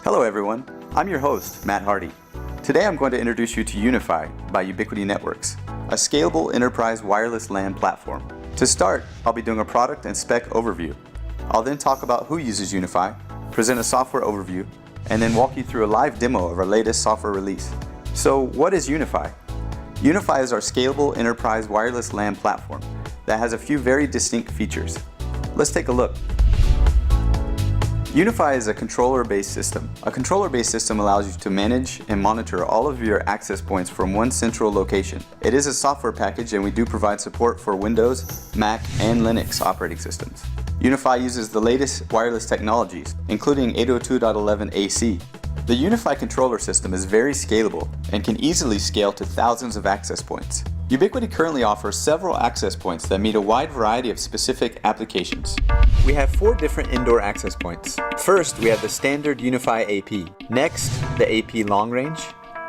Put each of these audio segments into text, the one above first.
Hello everyone, I'm your host, Matt Hardy. Today I'm going to introduce you to UniFi by Ubiquiti Networks, a scalable enterprise wireless LAN platform. To start, I'll be doing a product and spec overview. I'll then talk about who uses UniFi, present a software overview, and then walk you through a live demo of our latest software release. So what is UniFi? UniFi is our scalable enterprise wireless LAN platform that has a few very distinct features. Let's take a look. UniFi is a controller-based system. A controller-based system allows you to manage and monitor all of your access points from one central location. It is a software package and we do provide support for Windows, Mac, and Linux operating systems. UniFi uses the latest wireless technologies, including 802.11ac. The UniFi controller system is very scalable and can easily scale to thousands of access points. Ubiquiti currently offers several access points that meet a wide variety of specific applications. We have 4 different indoor access points. First, we have the standard UniFi AP. Next, the AP Long Range,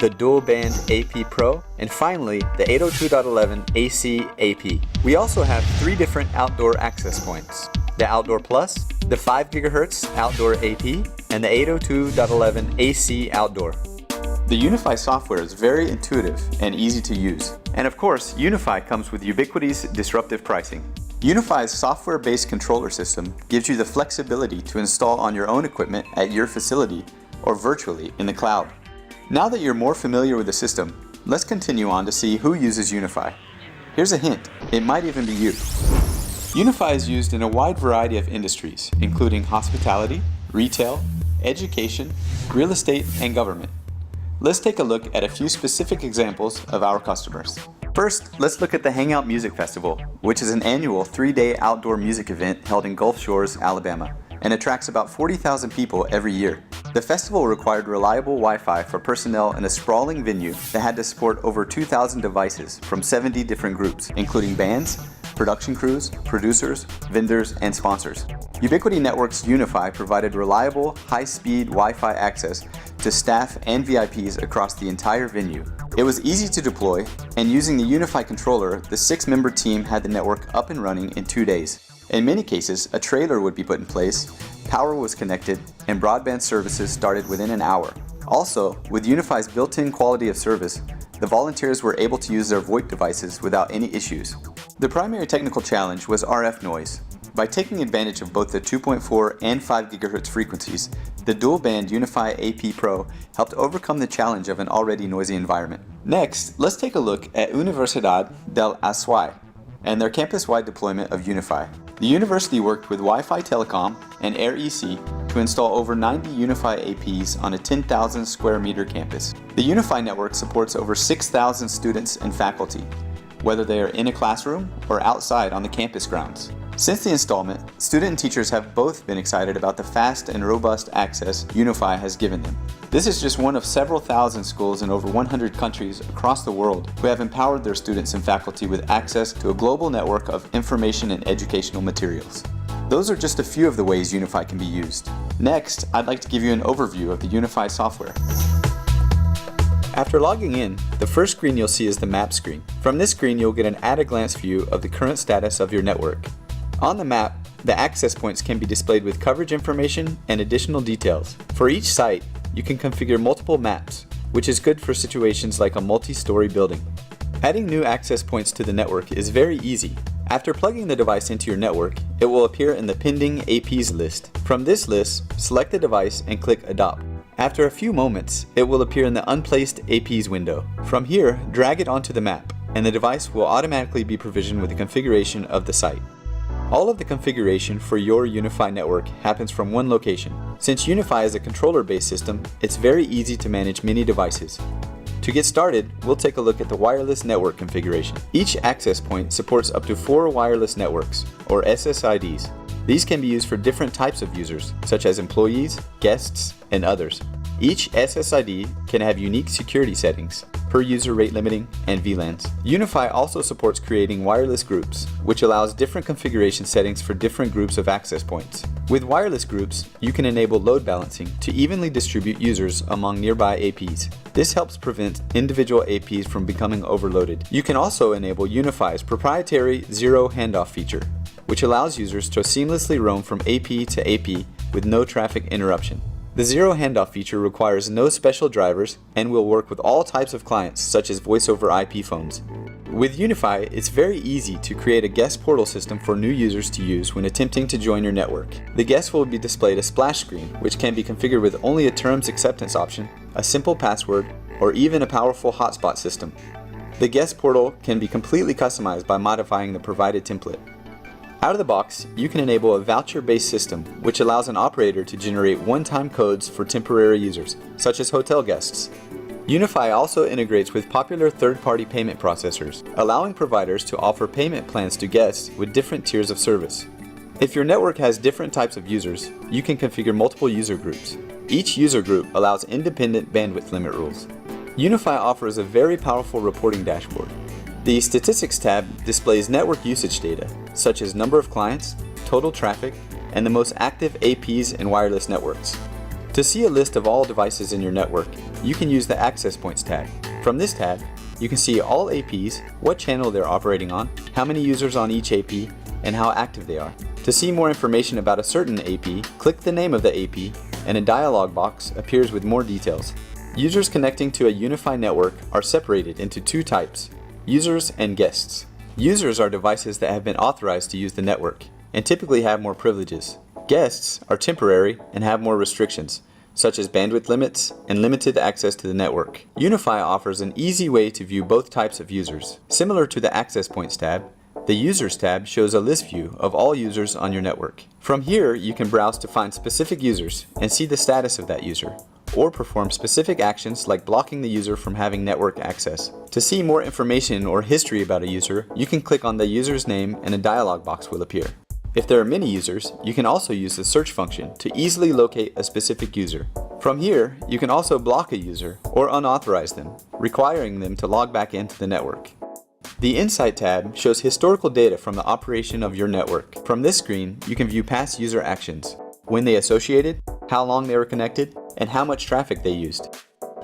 the dual band AP Pro, and finally, the 802.11ac AP. We also have 3 different outdoor access points: the Outdoor Plus, the 5 GHz Outdoor AP, and the 802.11ac Outdoor. The UniFi software is very intuitive and easy to use. And of course, UniFi comes with Ubiquiti's disruptive pricing. UniFi's software-based controller system gives you the flexibility to install on your own equipment at your facility or virtually in the cloud. Now that you're more familiar with the system, let's continue on to see who uses UniFi. Here's a hint, it might even be you. UniFi is used in a wide variety of industries, including hospitality, retail, education, real estate, and government. Let's take a look at a few specific examples of our customers. First, let's look at the Hangout Music Festival, which is an annual 3-day outdoor music event held in Gulf Shores, Alabama, and attracts about 40,000 people every year. The festival required reliable Wi-Fi for personnel in a sprawling venue that had to support over 2,000 devices from 70 different groups, including bands, production crews, producers, vendors, and sponsors. Ubiquiti Networks UniFi provided reliable, high-speed Wi-Fi access to staff and VIPs across the entire venue. It was easy to deploy, and using the UniFi controller, the 6-member team had the network up and running in 2 days. In many cases, a trailer would be put in place, power was connected, and broadband services started within an hour. Also, with UniFi's built-in quality of service, the volunteers were able to use their VoIP devices without any issues. The primary technical challenge was RF noise. By taking advantage of both the 2.4 and 5 GHz frequencies, the dual-band UniFi AP Pro helped overcome the challenge of an already noisy environment. Next, let's take a look at Universidad del Azuay and their campus-wide deployment of UniFi. The university worked with Wi-Fi Telecom and AirEC to install over 90 UniFi APs on a 10,000 square meter campus. The UniFi network supports over 6,000 students and faculty, whether they are in a classroom or outside on the campus grounds. Since the installment, students and teachers have both been excited about the fast and robust access UniFi has given them. This is just one of several thousand schools in over 100 countries across the world who have empowered their students and faculty with access to a global network of information and educational materials. Those are just a few of the ways UniFi can be used. Next, I'd like to give you an overview of the UniFi software. After logging in, the first screen you'll see is the map screen. From this screen, you'll get an at-a-glance view of the current status of your network. On the map, the access points can be displayed with coverage information and additional details. For each site, you can configure multiple maps, which is good for situations like a multi-story building. Adding new access points to the network is very easy. After plugging the device into your network, it will appear in the pending APs list. From this list, select the device and click Adopt. After a few moments, it will appear in the Unplaced APs window. From here, drag it onto the map, and the device will automatically be provisioned with the configuration of the site. All of the configuration for your UniFi network happens from one location. Since UniFi is a controller-based system, it's very easy to manage many devices. To get started, we'll take a look at the wireless network configuration. Each access point supports up to 4 wireless networks, or SSIDs. These can be used for different types of users, such as employees, guests, and others. Each SSID can have unique security settings, per user rate limiting, and VLANs. UniFi also supports creating wireless groups, which allows different configuration settings for different groups of access points. With wireless groups, you can enable load balancing to evenly distribute users among nearby APs. This helps prevent individual APs from becoming overloaded. You can also enable UniFi's proprietary zero handoff feature, which allows users to seamlessly roam from AP to AP with no traffic interruption. The zero handoff feature requires no special drivers and will work with all types of clients such as voice over IP phones. With UniFi, it's very easy to create a guest portal system for new users to use when attempting to join your network. The guest will be displayed a splash screen, which can be configured with only a terms acceptance option, a simple password, or even a powerful hotspot system. The guest portal can be completely customized by modifying the provided template. Out of the box, you can enable a voucher-based system, which allows an operator to generate one-time codes for temporary users, such as hotel guests. UniFi also integrates with popular third-party payment processors, allowing providers to offer payment plans to guests with different tiers of service. If your network has different types of users, you can configure multiple user groups. Each user group allows independent bandwidth limit rules. UniFi offers a very powerful reporting dashboard. The Statistics tab displays network usage data, such as number of clients, total traffic, and the most active APs and wireless networks. To see a list of all devices in your network, you can use the Access Points tag. From this tab, you can see all APs, what channel they're operating on, how many users on each AP, and how active they are. To see more information about a certain AP, click the name of the AP, and a dialog box appears with more details. Users connecting to a UniFi network are separated into two types: users and guests. Users are devices that have been authorized to use the network and typically have more privileges. Guests are temporary and have more restrictions, such as bandwidth limits and limited access to the network. UniFi offers an easy way to view both types of users. Similar to the Access Points tab, the Users tab shows a list view of all users on your network. From here, you can browse to find specific users and see the status of that user, or perform specific actions like blocking the user from having network access. To see more information or history about a user, you can click on the user's name and a dialog box will appear. If there are many users, you can also use the search function to easily locate a specific user. From here, you can also block a user or unauthorize them, requiring them to log back into the network. The Insight tab shows historical data from the operation of your network. From this screen, you can view past user actions, when they associated, how long they were connected, and how much traffic they used.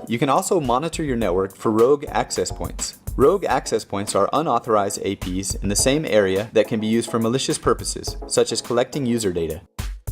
You can also monitor your network for rogue access points. Rogue access points are unauthorized APs in the same area that can be used for malicious purposes, such as collecting user data.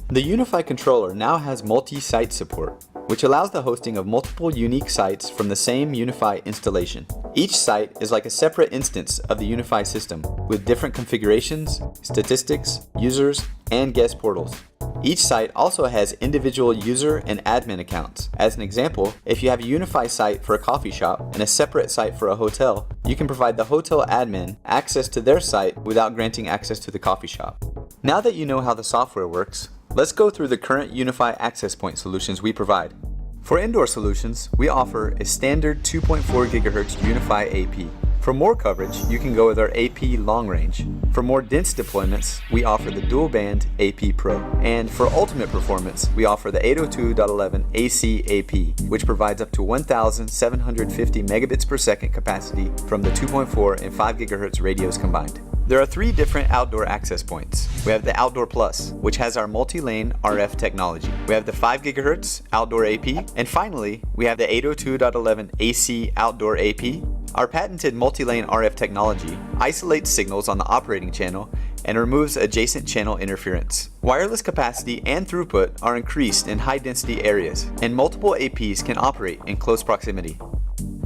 The UniFi controller now has multi-site support, which allows the hosting of multiple unique sites from the same UniFi installation. Each site is like a separate instance of the UniFi system, with different configurations, statistics, users, and guest portals. Each site also has individual user and admin accounts. As an example, if you have a UniFi site for a coffee shop and a separate site for a hotel, you can provide the hotel admin access to their site without granting access to the coffee shop. Now that you know how the software works, let's go through the current UniFi access point solutions we provide. For indoor solutions, we offer a standard 2.4 GHz UniFi AP. For more coverage, you can go with our AP long range. For more dense deployments, we offer the dual band AP Pro. And for ultimate performance, we offer the 802.11 AC AP, which provides up to 1,750 megabits per second capacity from the 2.4 and 5 GHz radios combined. There are three different outdoor access points. We have the Outdoor Plus, which has our multi-lane RF technology. We have the 5 GHz Outdoor AP, and finally, we have the 802.11 AC Outdoor AP. Our patented multi-lane RF technology isolates signals on the operating channel and removes adjacent channel interference. Wireless capacity and throughput are increased in high-density areas, and multiple APs can operate in close proximity.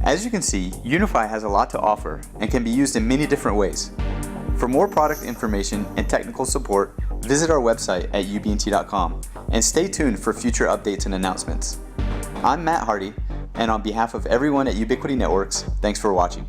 As you can see, UniFi has a lot to offer and can be used in many different ways. For more product information and technical support, visit our website at ubiquiti.com and stay tuned for future updates and announcements. I'm Matt Hardy, and on behalf of everyone at Ubiquiti Networks, thanks for watching.